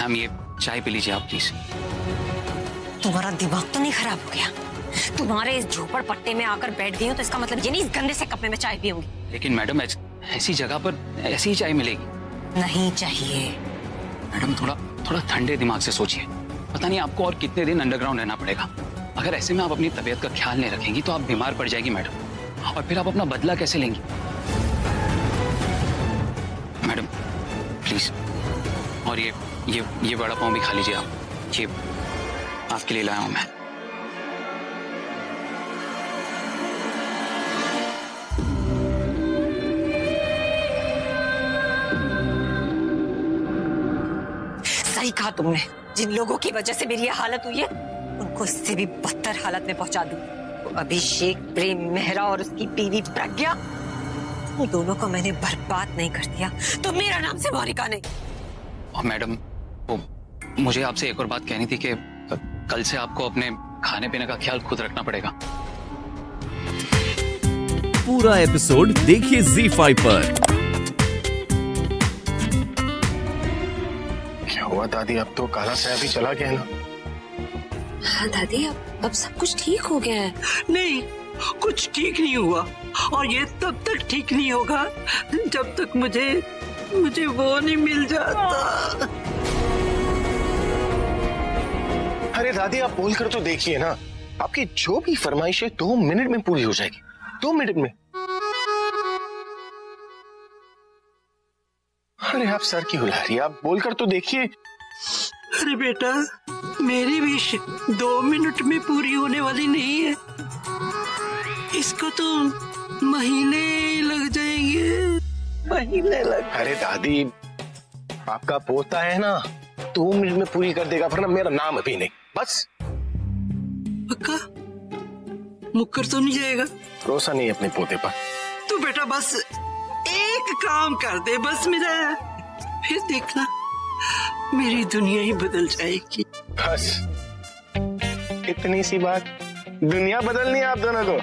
Ma'am ये चाय P लीजिए आप प्लीज। तुम्हारा दिमाग तो नहीं खराब हो गया? तुम्हारे इस झोपड़पट्टे में आकर बैठ गई हो तो इसका मतलब ये नहीं इस गंदे से कप में मैं चाय पीऊंगी। लेकिन मैडम ऐसी जगह पर ऐसी ही चाय मिलेगी? नहीं चाहिए। मैडम थोड़ा ठंडे दिमाग से सोचिए। पता नहीं आपको और कितने दिन अंडरग्राउंड रहना पड़ेगा। अगर ऐसे में आप अपनी तबीयत का ख्याल नहीं रखेंगी तो आप बीमार पड़ जाएगी मैडम, और फिर आप अपना बदला कैसे लेंगी? मैडम प्लीज, और ये वड़ा पाव भी खा लीजिए आप, ये आपके लिए लाया हूं मैं। सही कहा तुमने, जिन लोगों की वजह से मेरी ये हालत हुई है उनको इससे भी बदतर हालत में पहुंचा दूं। अभिषेक, प्रेम मेहरा और उसकी बीवी प्रज्ञा, उन दोनों को मैंने बर्बाद नहीं कर दिया तो मेरा नाम से मोनिका नहीं। और मैडम वो मुझे आपसे एक और बात कहनी थी कि कल से आपको अपने खाने पीने का ख्याल खुद रखना पड़ेगा। पूरा एपिसोड देखिए ZEE5 पर। क्या हुआ दादी, अब तो काला साया भी चला गया ना? हाँ दादी, अब सब कुछ ठीक हो गया है। नहीं, कुछ ठीक नहीं हुआ, और ये तब तक ठीक नहीं होगा जब तक मुझे वो नहीं मिल जाता। अरे दादी आप बोल कर तो देखिए ना, आपकी जो भी फरमाइश है 2 मिनट में पूरी हो जाएगी। 2 मिनट में। अरे आप सर की हुला रही है, आप बोल कर तो देखिए। अरे बेटा, मेरी विश 2 मिनट में पूरी होने वाली नहीं है, इसको तो महीने लग जाएंगे, महीने लग। अरे दादी आपका पोता है ना, 2 मिनट में पूरी कर देगा, वरना मेरा नाम अभी नहीं, बस। पक्का? मुक्कर तो नहीं जाएगा? भरोसा नहीं अपने पोते पर। तू बेटा बस एक काम कर दे बस मेरा, फिर देखना मेरी दुनिया ही बदल जाएगी। बस इतनी सी बात, दुनिया बदलनी है आप दोनों को?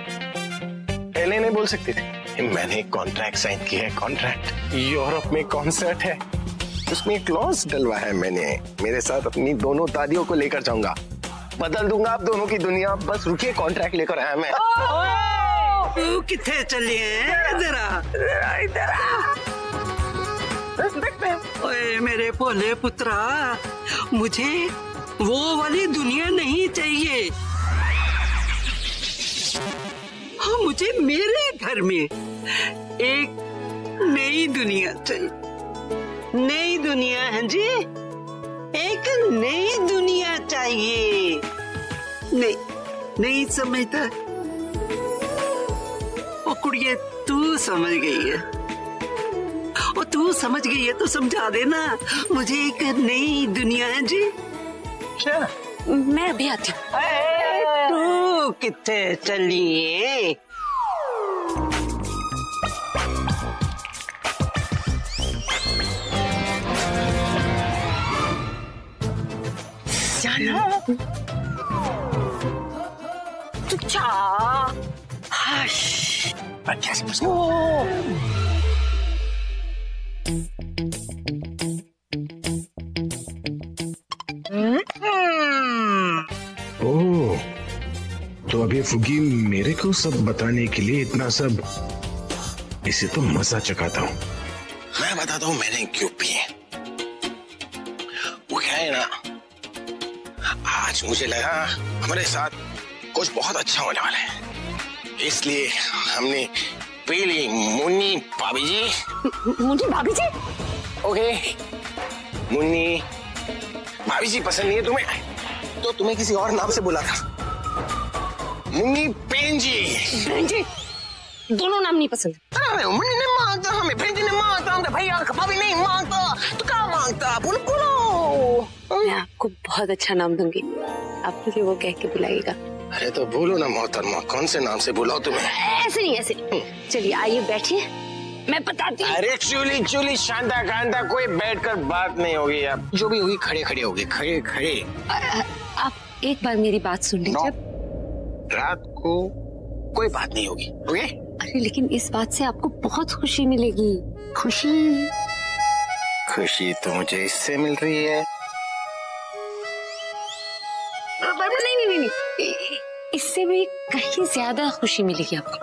पहले नहीं बोल सकते थे? मैंने एक कॉन्ट्रैक्ट साइन किया है, कॉन्ट्रैक्ट। यूरोप में कॉन्सर्ट है, उसमें एक क्लॉज डलवा है मैंने। मेरे साथ अपनी दोनों दादियों को लेकर जाऊंगा, बदल दूंगा आप दोनों की दुनिया। बस रुकिए, कॉन्ट्रैक्ट लेकर आया मैं। तू किथे चली है? इधर आ। ओए मेरे भोले पुत्रा, मुझे वो वाली दुनिया नहीं चाहिए। हाँ, मुझे मेरे घर में एक नई दुनिया चाहिए। नई दुनिया है जी, एक नई दुनिया चाहिए। नहीं समझता? ओ कुड़िए, तू समझ गई है, और तू समझ गई है तो समझा देना, मुझे एक नई दुनिया है जी। क्या? मैं अभी आती हूँ। तू किथे चलिए? तू जा। ओह, तो अब ये फुगी मेरे को सब बताने के लिए इतना सब, इसे तो मजा चखाता हूँ। मैं बताता हूँ मैंने क्यों पिए। वो क्या है ना, आज मुझे लगा हमारे साथ कुछ बहुत अच्छा होने वाला है, इसलिए हमने पी ली। मुन्नी भाभी जी। मुन्नी भाभी जी? ओके, मुन्नी भाभी जी पसंद नहीं है तुम्हें तो तुम्हें किसी और नाम से बुला था। मुन्नी पेन जी। पेन जी? दोनों नाम नहीं पसंद। मुन्नी नहीं मांगता, हमें पेन जी नहीं मांगता, हमें भैया भाभी नहीं मांगता, तो क्या मांगता? बोलो। मैं आपको बहुत अच्छा नाम दूंगी, आप मुझे वो कह के बुलाइएगा। अरे तो बोलो ना मोहतरमा, कौन से नाम से बुलाओ तुम्हें? ऐसे नहीं। चलिए आइए बैठिए, मैं बताती हूँ। अरे चुली शांता कांता, कोई बैठकर बात नहीं होगी, अब जो भी होगी खड़े खड़े होगी, खड़े खड़े। आप एक बार मेरी बात सुन लीजिए। रात को कोई बात नहीं होगी, ओके? अरे लेकिन इस बात से आपको बहुत खुशी मिलेगी। खुशी तो मुझे इससे मिल रही है, इससे भी कहीं ज्यादा खुशी मिलेगी आपको।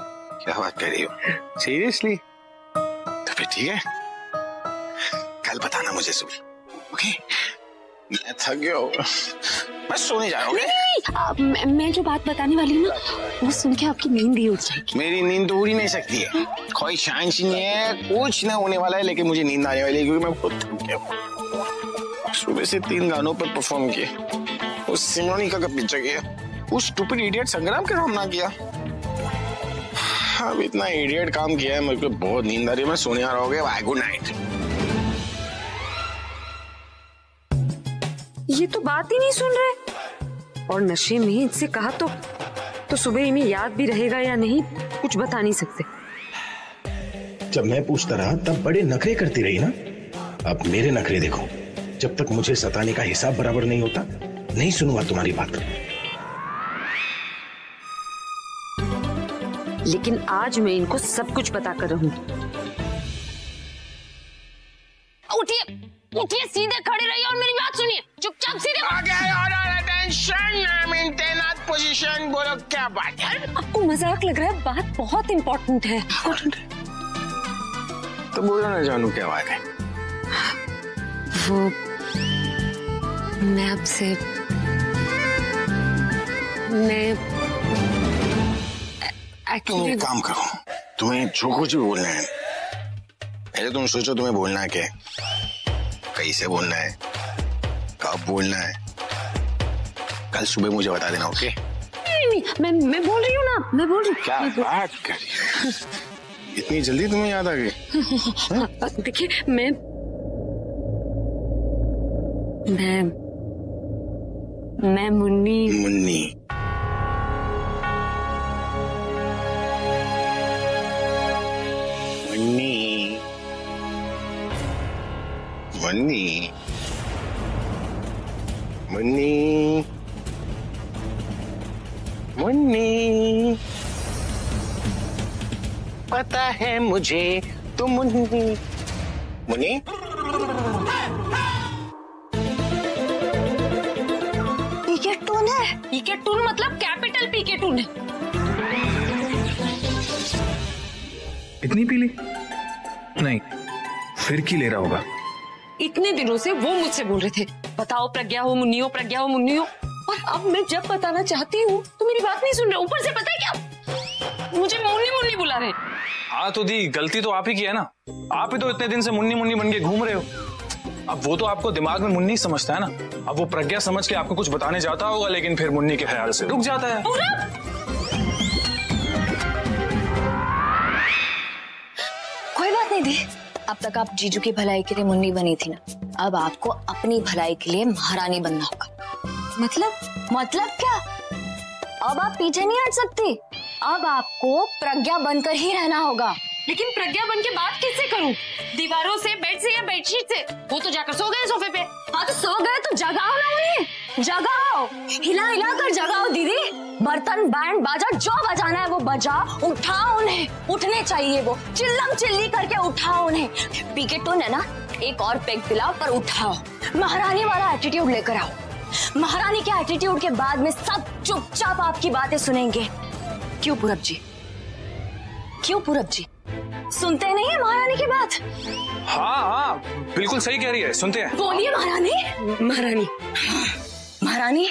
क्या बात कर रही हो? सीरियसली? तो फिर ठीक है, कल बताना मुझे सुबह। ओके? मैं थक गया हूँ, मैं सोने जा रहा हूँ। नहीं, मैं जो बात बताने वाली हूँ ना, वो सुन के आपकी नींद ही उड़ जाएगी। मेरी नींद तो उड़ ही नहीं सकती है, कोई चांस नहीं है, कुछ ना होने वाला है, लेकिन मुझे नींद आने वाली है क्योंकि मैं बहुत थक गया हूँ। सुबह से 3 गानों पर परफॉर्म किए, उस सिमोनिका का पिक्चर किया, उस स्टूपिड इडियट संग्राम के सामना किया। अब इतना इडियट काम किया है, मेरे को बहुत नींद आ रही है, मैं सोने आ रहा हूँ। Bye, good night. ये तो बात ही नहीं सुन रहे, और नशे में इनसे कहा तो सुबह इन्हें याद भी रहेगा या नहीं कुछ बता नहीं सकते। जब मैं पूछता रहा तब बड़े नखरे करती रही ना, अब मेरे नखरे देखो। जब तक मुझे सताने का हिसाब बराबर नहीं होता, नहीं सुनूंगा तुम्हारी बात। लेकिन आज मैं इनको सब कुछ बता कर रहूंगी। उठिए, उठिए, सीधे खड़े रहिए और मेरी बात सुनिए। चुपचाप सीधे। तैनात पोजीशन। बोलो क्या बात है? आपको मजाक लग रहा है? बात बहुत इम्पोर्टेंट है। तो बोलो ना जानू, क्या बात है? वो मैं आपसे तुम एक काम करो, तुम्हें जो कुछ भी बोलना है पहले तुम सोचो तुम्हें बोलना है क्या, कैसे बोलना है, कब बोलना है, कल सुबह मुझे बता देना। ओके? नहीं, मैं बोल रही हूँ ना, मैं बोल रही हूँ। क्या बात कर रही हो? इतनी जल्दी तुम्हें याद आ गई? देखिए, मैं मुन्नी मुन्नी मुन्नी मुन्नी मुन्नी, पता है मुझे तुम मुन्नी मुन्नी। पीके टून है। पीके टून मतलब कैपिटल पीके टून है। इतनी पीली? नहीं, फिर की ले रहा होगा। इतने दिनों से वो मुझसे बोल रहे थे, बताओ प्रज्ञा हो मुन्नी हो, प्रज्ञा हो मुन्नी हो, और अब मैं जब बताना चाहती हूँ तो मेरी बात नहीं सुन रहे। ऊपर से पता है क्या, मुझे मुन्नी मुन्नी बुला रहे। हाँ तो दी, गलती तो आप ही की है ना, आप ही तो इतने दिन से मुन्नी मुन्नी बन के घूम रहे हो। अब वो तो आपको दिमाग में मुन्नी समझता है ना, अब वो प्रज्ञा समझ के आपको कुछ बताने जाता होगा, लेकिन फिर मुन्नी के ख्याल से रुक जाता है। कोई बात नहीं दी, अब तक आप जीजू की भलाई के लिए मुन्नी बनी थी ना, अब आपको अपनी भलाई के लिए महारानी बनना होगा। मतलब क्या? अब आप पीछे नहीं हट सकती, अब आपको प्रज्ञा बनकर ही रहना होगा। लेकिन प्रज्ञा बन के बात किससे करूं? दीवारों से, बेड से या बेडशीट से? वो तो जाकर सो गए सोफे पे। हाँ तो सो गए तो जगाओ ना उन्हें, जगाओ, हिला हिला कर जगाओ दीदी। बर्तन बैंड बाजा जो बजाना है वो बजाओ, उठाओ उन्हें, उठने चाहिए वो, चिल्लम चिल्ली करके उठाओ उन्हें। पीके टून है ना, एक और पेग दिलाओ पर उठाओ, महारानी वाला एटीट्यूड लेकर आओ। महारानी के एटीट्यूड के बाद में सब चुपचाप आपकी बातें सुनेंगे। क्यों पूरब जी? क्यों पूरब जी? सुनते नहीं है महारानी की बात? हाँ, बिल्कुल सही कह रही है, सुनते हैं। बोलिए महारानी। महारानी, महारानी,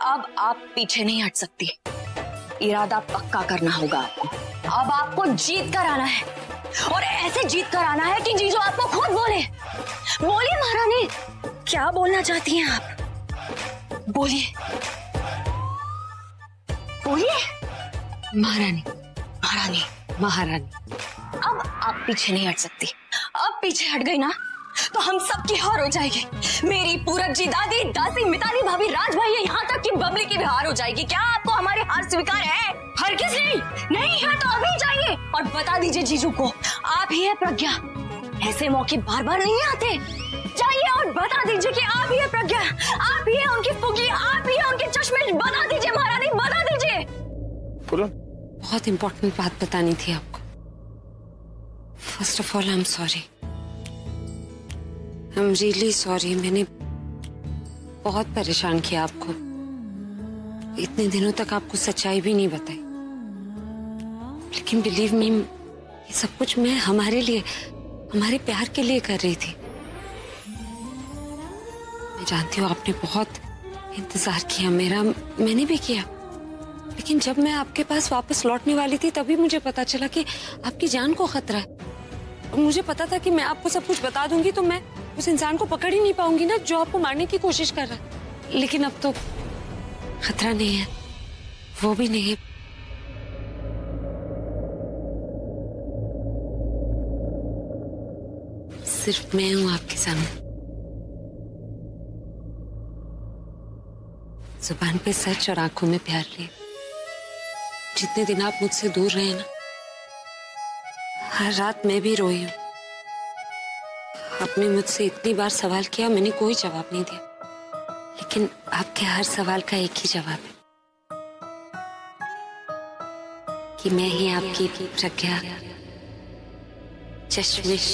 अब आप पीछे नहीं हट सकती, इरादा पक्का करना होगा आपको। अब आपको जीत कर आना है, और ऐसे जीत कर आना है कि जीजू आपको खुद बोले। बोलिए महारानी, क्या बोलना चाहती हैं आप? बोलिए बोलिए। महारानी, महारानी, महारानी, अब आप पीछे नहीं हट सकती। अब पीछे हट गई ना तो हम सबकी हार हो जाएगी। मेरी पूरब जी, दादी, दासी, मिताली भाभी, राज भाई, यहाँ तक कि बबली की भी हार हो जाएगी। क्या आपको हमारी हार स्वीकार है? हरगिज़ नहीं है तो अभी जाइए और बता दीजिए जीजू को, आप ही है प्रज्ञा। ऐसे मौके बार बार नहीं आते। जाइए और बता दीजिए कि आप ही है प्रज्ञा, आप ही है उनकी फुगी, आप ही है उनके चश्मे। बता दीजिए महारानी, बता दीजिए। बहुत इम्पोर्टेंट बात बतानी थी आपको। First of all I am sorry, I am really sorry. मैंने बहुत परेशान किया आपको, इतने दिनों तक आपको सच्चाई भी नहीं बताई, लेकिन बिलीव मी, ये सब कुछ मैं हमारे लिए, हमारे प्यार के लिए कर रही थी। मैं जानती हूँ आपने बहुत इंतजार किया मेरा, मैंने भी किया, लेकिन जब मैं आपके पास वापस लौटने वाली थी तभी मुझे पता चला कि आपकी जान को खतरा है। और मुझे पता था कि मैं आपको सब कुछ बता दूंगी तो मैं उस इंसान को पकड़ ही नहीं पाऊंगी ना जो आपको मारने की कोशिश कर रहा है। लेकिन अब तो खतरा नहीं है, वो भी नहीं है। सिर्फ मैं हूं आपके सामने। जुबान पे सच और आंखों में प्यार लिए। जितने दिन आप मुझसे दूर रहे ना, हर रात मैं भी रोई हूं। आपने मुझसे इतनी बार सवाल किया, मैंने कोई जवाब नहीं दिया, लेकिन आपके हर सवाल का एक ही जवाब है कि मैं ही आपकी प्रज्ञा, चश्मिश।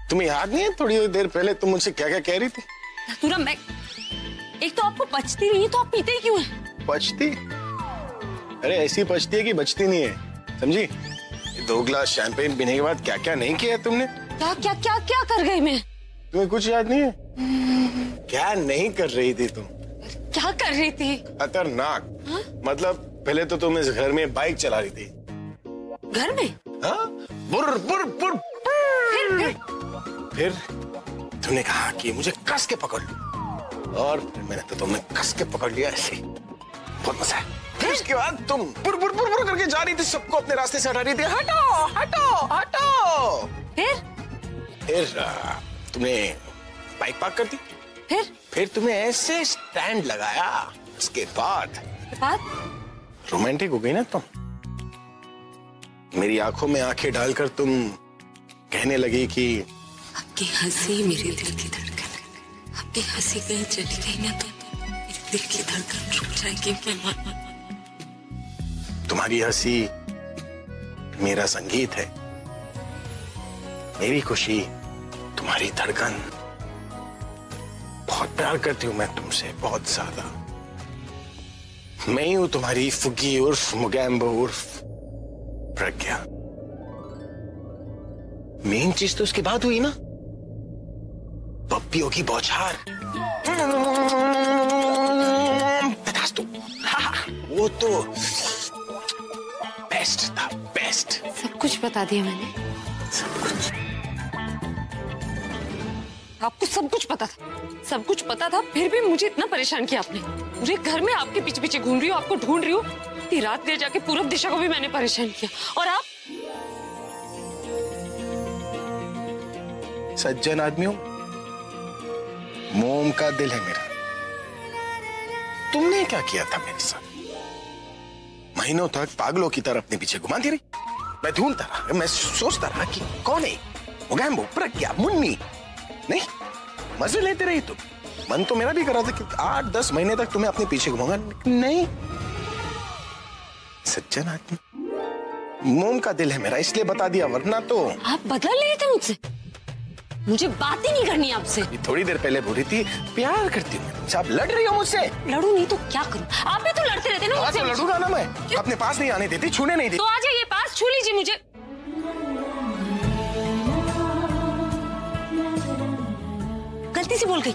तुम्हें याद नहीं है थोड़ी देर पहले तुम मुझसे क्या क्या कह रही थी? पूरा मैं, एक तो आपको पचती नहीं है तो आप पीते ही क्यों हैं? पचती? अरे ऐसी पचती है कि बचती नहीं है, समझी? 2 ग्लास शैंपेन पीने के बाद क्या क्या नहीं किया तुमने? क्या क्या क्या क्या कर गई मैं? तुम्हें कुछ याद नहीं है? क्या नहीं कर रही थी तुम? क्या कर रही थी? खतरनाक। मतलब पहले तो तुम इस घर में बाइक चला रही थी। घर में? हाँ? बुर बुर बुर। फिर तुमने कहा कि मुझे कस के पकड़ लो, और फिर मैंने तो तुम्हें कस के पकड़ लिया ऐसे। बहुत मजा है। फिर उसके बाद तुम बुर बुर बुर बुर करके जा रही थी, सबको अपने रास्ते से हटा रही थी। हटो हटो हटो। फिर तुमने बाइक पार्क कर दी। फिर तुमने ऐसे स्टैंड लगाया। उसके बाद रोमांटिक हो गई ना तुम। मेरी आंखों में आंखें डालकर तुम कहने लगी कि आपकी हंसी मेरे दिल की धड़कन, आपकी हंसी कहीं चली गई ना तो मेरे दिल की धड़कन रुक जाएगी। तुम्हारी हंसी मेरा संगीत है, मेरी खुशी तुम्हारी धड़कन। बहुत प्यार करती हूं मैं तुमसे, बहुत ज्यादा। मैं ही हूं तुम्हारी फुग्गी उर्फ मुगैम्बो उर्फ प्रज्ञा। मेन चीज तो उसके बाद हुई ना, पप्पियों की बौछार। वो तो बेस्ट था, बेस्ट। सब कुछ बता दिया मैंने, सब कुछ। आपको सब कुछ पता था, सब कुछ पता था, फिर भी मुझे इतना परेशान किया आपने। पूरे घर में आपके पीछे पीछे घूम रही हूँ, आपको ढूंढ रही हूँ। रात गए जाके पूरब दिशा को भी मैंने परेशान किया, और आप सज्जन आदमी हो, मोम का दिल है मेरा। तुमने क्या किया था मेरे साथ? महीनों तक पागलों की तरह अपने पीछे घुमाती रही। मैं ढूंढता रहा, मैं सोचता रहा कि कौन है मुगैम्बो, प्रज्ञा, मुन्नी। नहीं, मजे लेते रही तुम। मन तो मेरा भी कर रहा था कि 8-10 महीने तक तुम्हें अपने पीछे घुमाऊंगा, नहीं। सज्जन आदमी, मोम का दिल है मेरा, इसलिए बता दिया, वरना तो। आप बदला ले रहे थे मुझसे, मुझे बात ही नहीं करनी आपसे। थोड़ी देर पहले बोल रही थी प्यार करती हूँ, आप लड़ रही हो मुझसे। लड़ू नहीं तो क्या करूं? आप भी तो लड़ते रहते ना मुझसे। तो लड़ूंगा ना मैं। अपने पास नहीं आने देती, छूने नहीं देती। तो आ जाइए पास, छू लीजिए मुझे। गलती से बोल गई।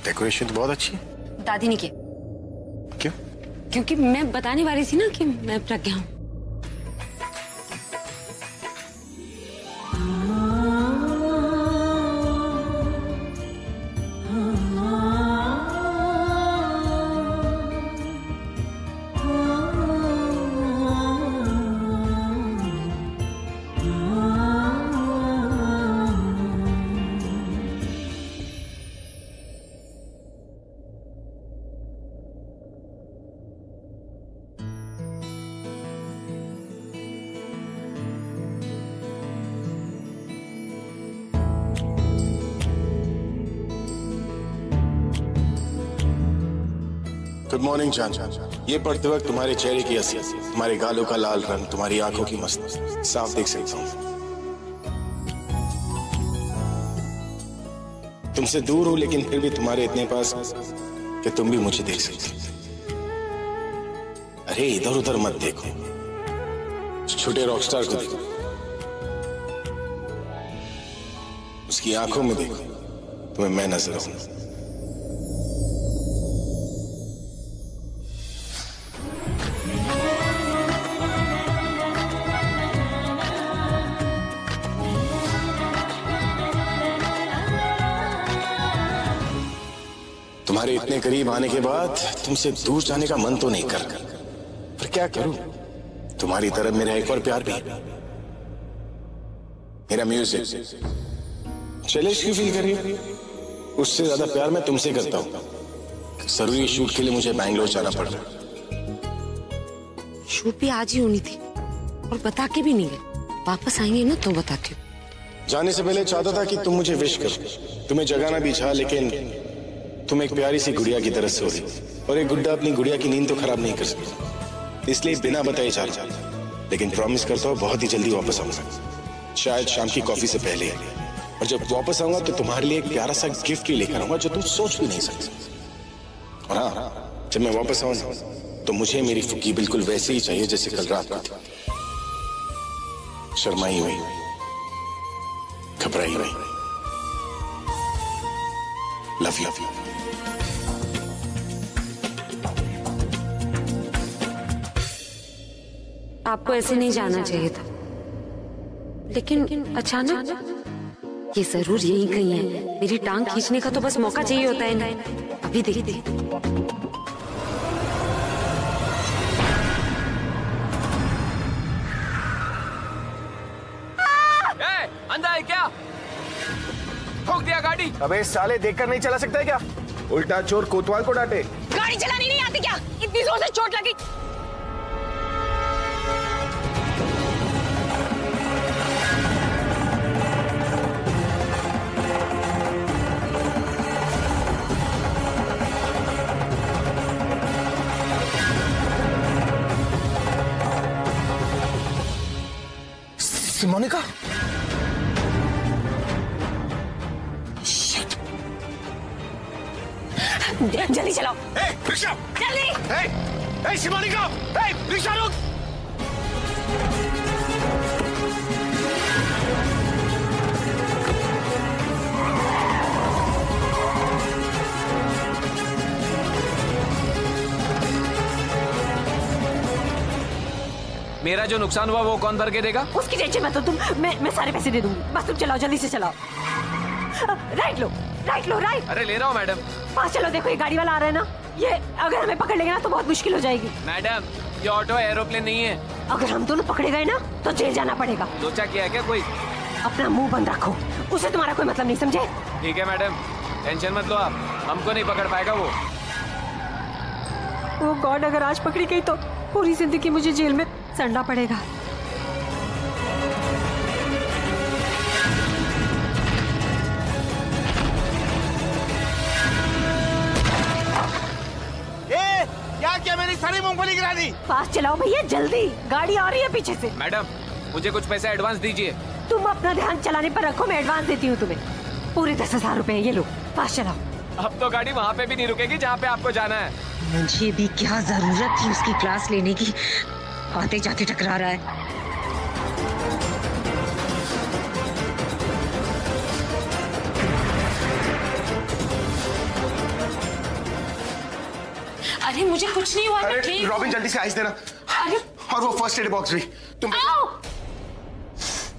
डेकोरेशन तो बहुत अच्छी है। दादी ने की। क्यों? क्योंकि मैं बताने वाली थी ना कि मैं प्रज्ञा हूं। गुड मॉर्निंग जान। ये पढ़ते वक्त तुम्हारे चेहरे की हंसी, तुम्हारे गालों का लाल रंग, तुम्हारी आंखों की मस्ती साफ देख सकता हूँ। तुमसे दूर हूं लेकिन फिर भी तुम्हारे इतने पास कि तुम भी मुझे देख सकते हो। अरे इधर उधर मत देखो, छोटे रॉकस्टार को देखो, उसकी आंखों में देखो, तुम्हें मैं नजर आऊंगा। तुम्हारे इतने करीब आने के बाद तुमसे दूर जाने का मन तो नहीं कर, पर क्या करूं, तुम्हारी तरफ मेरा एक और प्यार भी है, मेरा म्यूजिक। चैलेंज क्यों फील कर रही हो? उससे ज्यादा प्यार मैं तुमसे करता हूं। जरूरी शूट के लिए मुझे बैंगलोर जाना पड़ रहा है। शूट भी आज ही होनी थी और बता के भी नहीं गए। वापस आएंगे ना तो बताती हूँ। जाने से पहले चाहता था कि तुम मुझे विश करो, तुम्हें जगाना भी चाहा, लेकिन तुम एक प्यारी सी गुड़िया की तरह सो रही और एक गुड्डा अपनी गुड़िया की नींद तो खराब नहीं कर सकता, इसलिए बिना बताए जा रहा। लेकिन प्रॉमिस करता हूँ बहुत ही जल्दी वापस आऊंगा, शायद शाम की कॉफी से पहले। और जब वापस आऊंगा तो तुम्हारे लिए एक प्यारा सा गिफ्ट भी लेकर आऊंगा जो तुम सोच भी नहीं सकते। और हाँ, जब मैं वापस आऊंगा तो मुझे मेरी फुग्गी बिल्कुल वैसे ही चाहिए जैसे कल रात को थी, शर्माई हुई, घबराई हुई। Love you. आपको ऐसे नहीं जाना चाहिए था, लेकिन अचानक ये जरूर यही कहीं है। मेरी टांग खींचने का तो बस मौका चाहिए होता है ना। अभी देखते हैं। अंधा है क्या? ठोक दिया गाड़ी। अबे साले देखकर नहीं चला सकता है क्या? उल्टा चोर कोतवाल को डांटे। गाड़ी चलानी नहीं आती क्या? इतनी जोर से चोट लगी। मोनिका, जल्दी चलाओ। रिक्शा जल्दी। मोनिका, रिक्शा रुक। मेरा जो नुकसान हुआ वो कौन भर के देगा? उसकी टेंशन मत लो तुम, मैं सारे पैसे दे दूंगी। बस तुम चलाओ, जल्दी से चलाओ। राइट लो, राइट लो, राइट। अरे ले रहा हूँ मैडम। पास चलो, देखो ये गाड़ी वाला आ रहा है ना, ये अगर हमें पकड़ लेगा ना तो बहुत मुश्किल हो जाएगी। मैडम ये ऑटो एरोप्लेन नहीं है। अगर हम दोनों पकड़े गए ना तो जेल जाना पड़ेगा। सोचा क्या है क्या कोई? अपना मुंह बंद रखो, उससे तुम्हारा कोई मतलब नहीं, समझे? ठीक है मैडम, टेंशन मत लो आप, हमको नहीं पकड़ पाएगा वो। गॉड, अगर आज पकड़ी गई तो पूरी जिंदगी मुझे जेल में सड़ना पड़ेगा। क्या मेरी सारी मूंगफली गिरा दी? फास्ट चलाओ भैया, जल्दी, गाड़ी आ रही है पीछे से। मैडम मुझे कुछ पैसे एडवांस दीजिए। तुम अपना ध्यान चलाने पर रखो, मैं एडवांस देती हूँ तुम्हें। पूरे 10,000 रुपए, ये लो, फास्ट चलाओ। अब तो गाड़ी वहाँ पे भी नहीं रुकेगी जहाँ पे आपको जाना है। मुझे भी क्या जरूरत थी उसकी क्लास लेने की, आते जाते टकरा रहा है। अरे मुझे कुछ नहीं हुआ। अरे ठीक। रॉबिन जल्दी से आइस देना। अरे और वो फर्स्ट एड बॉक्स भी तुम।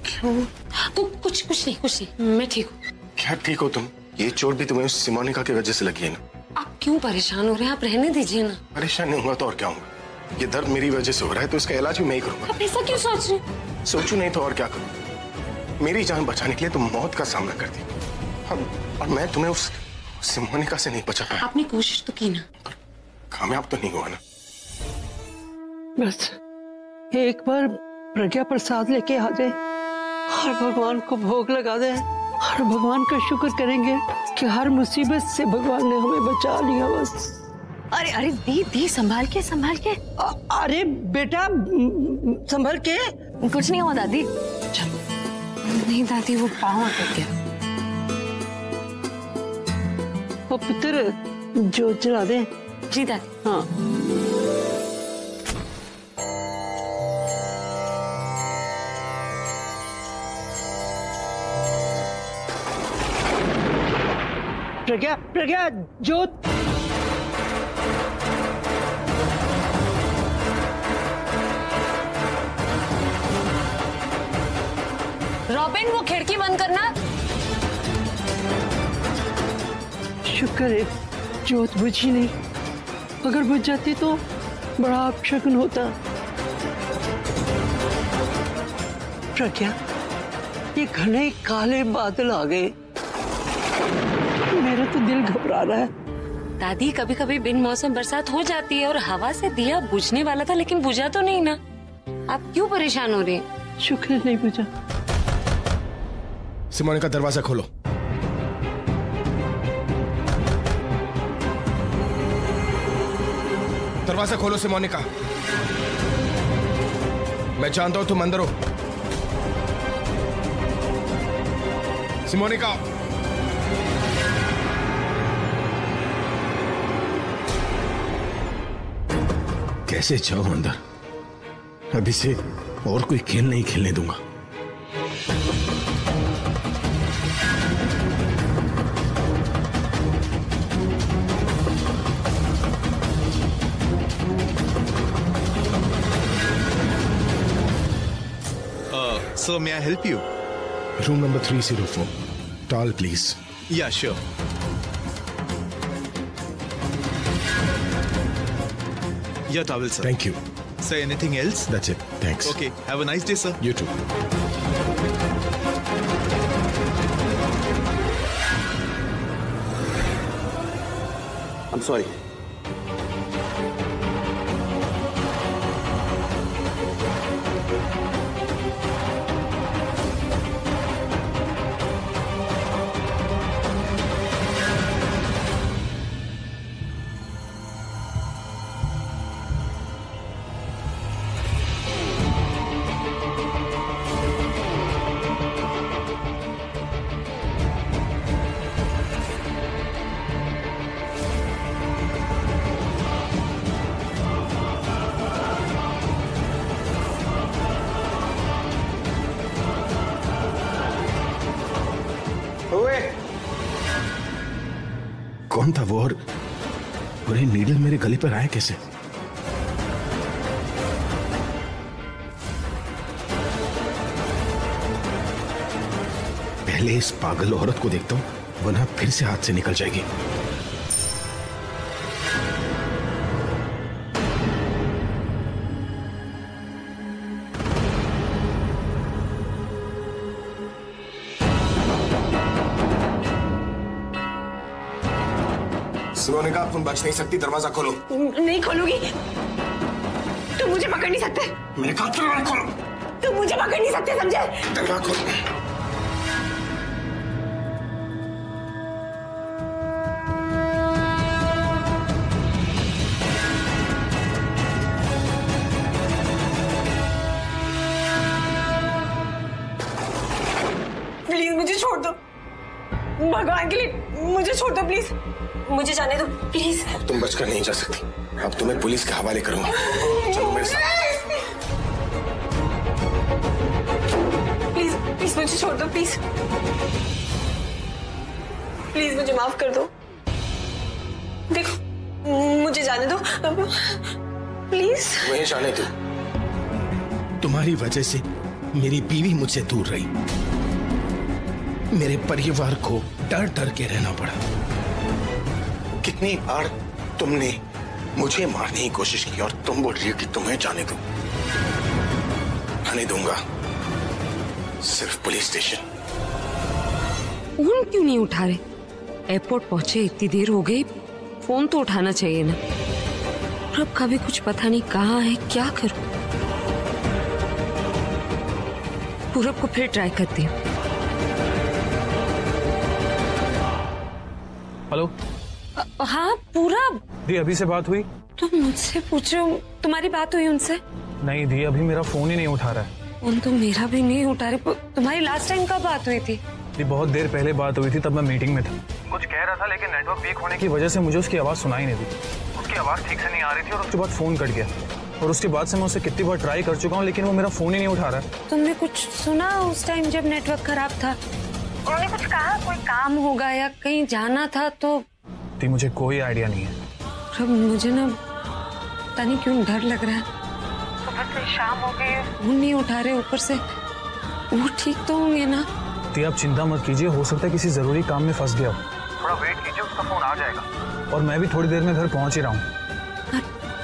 क्यों? कुछ नहीं, मैं ठीक हूँ। क्या ठीक हो तुम? ये चोट भी तुम्हें उस सिमोनिका की वजह से लगी है ना? आप क्यों परेशान हो रहे हैं? आप रहने दीजिए ना। परेशान नहीं हुआ तो और क्या होगा? ये दर्द मेरी वजह से हो रहा है तो इसका इलाज भी मैं ही करूंगा। आप ऐसा क्यों सोच रहे? सोचू नहीं तो और क्या करूं? मेरी जान बचाने के लिए तुम मौत का सामना करती, और मैं तुम्हें उस सिमोनिका से नहीं बचा पाया। आपने कोशिश तो की ना? कामयाब तो नहीं हुआ ना। बस एक बार प्रज्ञा प्रसाद लेके आ जाए और भगवान को भोग लगा दे और भगवान का शुक्र करेंगे कि हर मुसीबत से भगवान ने हमें बचा लिया। बस अरे अरे दी संभाल के अरे बेटा संभल के। कुछ नहीं हुआ दादी। नहीं दादी, वो पाँव अटक गया। वो पुत्र जो चला दे। जी दादी। हाँ प्रज्ञा जोत। रॉबिन वो खिड़की बंद करना। शुक्र है जोत बुझी नहीं, अगर बुझ जाती तो बड़ा अपशगुन होता। प्रज्ञा, ये घने काले बादल आ गए, मेरा तो दिल घबरा रहा है। दादी कभी कभी बिन मौसम बरसात हो जाती है और हवा से दिया बुझने वाला था लेकिन बुझा तो नहीं ना। आप क्यों परेशान हो रहे हैं? शुक्र है नहीं बुझा। सिमोनी का दरवाजा खोलो। दरवाजा खोलो सिमोनी का। मैं जानता हूं तुम अंदर हो। सिमोनी का। कैसे जाओ अंदर? अभी से और कोई खेल नहीं खेलने दूंगा। So may I help you? Room number 304. Tall, please. Yeah, sure. Your towel, sir. Thank you. Sir, anything else? That's it. Thanks. Okay. Have a nice day, sir. You too. I'm sorry. कौन था वो और ये needle मेरे गले पर आया कैसे? पहले इस पागल औरत को देखता हूं वरना फिर से हाथ से निकल जाएगी। सिमोनी का तुम बच नहीं सकती, दरवाजा खोलो। नहीं खोलूंगी। तुम मुझे पकड़ नहीं सकते। मैंने कहा दरवाजा खोलो। तुम मुझे पकड़ नहीं सकते, समझे? दरवाजा खोलो। प्लीज मुझे छोड़ दो, भगवान के लिए मुझे छोड़ दो प्लीज। मुझे जाने दो प्लीज। अब तुम बचकर नहीं जा सकती, अब तुम्हें पुलिस के हवाले करूंगा। चलो मेरे साथ। प्लीज प्लीज मुझे छोड़ दो, प्लीज प्लीज मुझे माफ कर दो। देखो मुझे जाने दो प्लीज। मुझे जाने दो। तुम्हारी वजह से मेरी बीवी मुझसे दूर रही, मेरे परिवार को डर डर के रहना पड़ा। कितनी बार तुमने मुझे मारने की कोशिश की और तुम बोल रही हो कि तुम्हें जाने दो। आने दूंगा, सिर्फ पुलिस स्टेशन। फोन क्यों नहीं उठा रहे? एयरपोर्ट पहुंचे इतनी देर हो गई, फोन तो उठाना चाहिए ना। अब का भी कुछ पता नहीं कहाँ है, क्या करूं? पूरब को फिर ट्राई करती हूँ। हाँ पूरा। दी अभी से बात हुई? तुम मुझसे पूछो, तुम्हारी बात हुई उनसे? नहीं दी, अभी मेरा फोन ही नहीं उठा रहा है। फोन तो मेरा भी नहीं उठा रहे। तुम्हारी लास्ट टाइम कब बात हुई थी? दी बहुत देर पहले बात हुई थी, तब मैं मीटिंग में था। कुछ कह रहा था लेकिन नेटवर्क वीक होने की वजह से मुझे उसकी आवाज सुनाई नहीं दी। उसकी आवाज ठीक से नहीं आ रही थी और उसके बाद फोन कट गया। और उसके बाद से मैं उसे कितनी बार ट्राई कर चुका हूँ लेकिन वो मेरा फोन ही नहीं उठा रहा है। तुमने कुछ सुना उस टाइम जब नेटवर्क खराब था? उन्होंने कुछ कहा कोई काम होगा या कहीं जाना था तो? दी मुझे कोई आइडिया नहीं है। अब मुझे ना पता नहीं क्यों डर लग रहा है। सुबह से शाम हो गई, फोन नहीं उठा रहे, ऊपर से वो ठीक तो होंगे ना? दी आप चिंता मत कीजिए, हो सकता है किसी जरूरी काम में फंस गया हो। थोड़ा वेट कीजिए, उसका फोन आ जाएगा। और मैं भी थोड़ी देर में घर पहुंच ही रहा हूँ।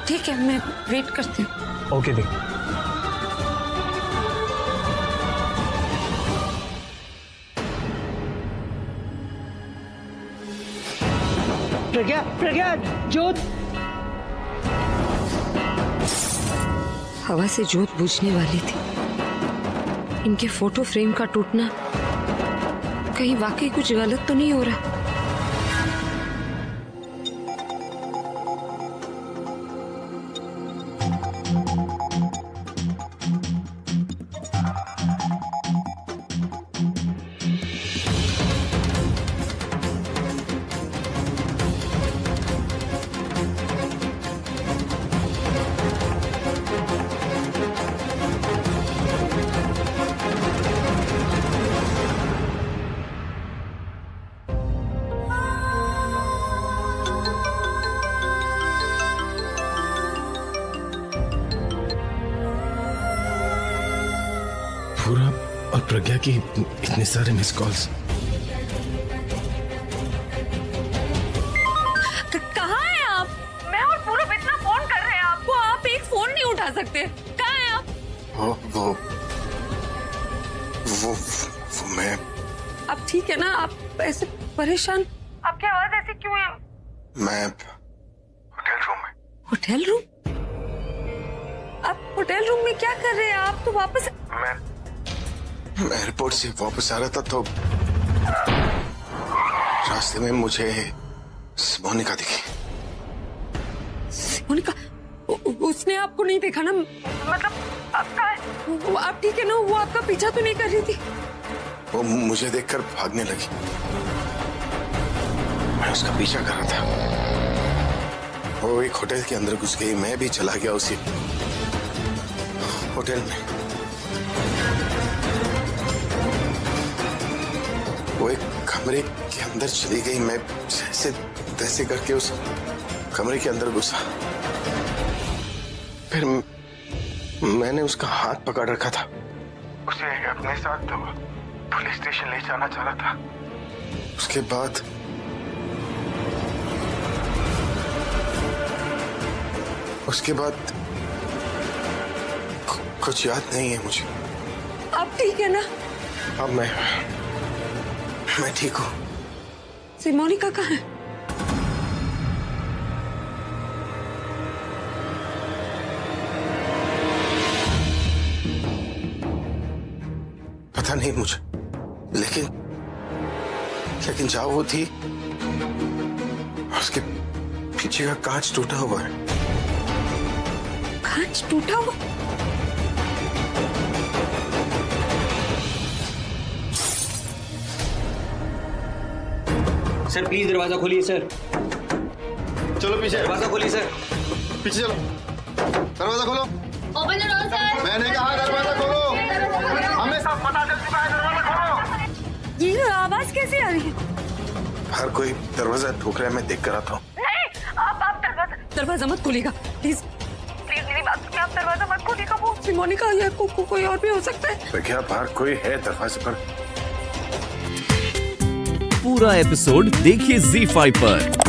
ठीक है, मैं वेट करती हूँ। ओके दी। प्रज्ञा जोत। हवा से जोत बुझने वाली थी। इनके फोटो फ्रेम का टूटना, कहीं वाकई कुछ गलत तो नहीं हो रहा? पूरा और प्रज्ञा की इतने सारे मिस कॉल्स। कहाँ हैं आप? मैं और पूरब इतना फोन कर रहे हैं आपको, आप एक फोन नहीं उठा सकते। कहाँ हैं आप? वो मैं। आप ठीक है ना? आप ऐसे परेशान, आपकी आवाज ऐसी क्यों है? मैं होटल रूम में। Hotel room? आप होटल रूम में क्या कर रहे हैं? आप तो वापस। मैं एयरपोर्ट से वापस आ रहा था तो रास्ते में मुझे मोनिका दिखी। मोनिका? उसने आपको नहीं देखा ना? मतलब आप ठीक है ना? वो आपका पीछा तो नहीं कर रही थी? वो मुझे देखकर भागने लगी। मैं उसका पीछा कर रहा था। वो एक होटल के अंदर घुस गई, मैं भी चला गया उसी होटल में। वो एक कमरे के अंदर चली गई, मैं जैसे तैसे करके उस कमरे के अंदर घुसा। फिर मैंने उसका हाथ पकड़ रखा था। उसे अपने साथ तो पुलिस स्टेशन ले जाना चाह रहा था। उसके बाद कुछ याद नहीं है मुझे। आप ठीक है ना? अब मैं ठीक हूँ। मोनिका कहाँ है? पता नहीं मुझे, लेकिन जहाँ वो थी उसके पीछे का कांच टूटा हुआ है। कांच टूटा हुआ? सर प्लीज दरवाजा खोलिए सर। चलो पीछे। दरवाजा खोलिए सर। पीछे चलो, दरवाजा खोलो। Open the door sir. मैंने कहा दरवाजा खोलो। हमें सब पता चल चुका है, दरवाजा खोलो। ये आवाज कैसे आ रही है? हर कोई दरवाजा ठोक रहा है, मैं देख कर आता हूँ। नहीं, आप दरवाजा मत खोलिएगा प्लीज। प्लीज मेरी बात सुनिए, आप दरवाजा मत खोलिएगा। वो मोनिका या कोई और भी हो सकता है। क्या बाहर कोई है दरवाजे पर? पूरा एपिसोड देखिए ZEE5 पर।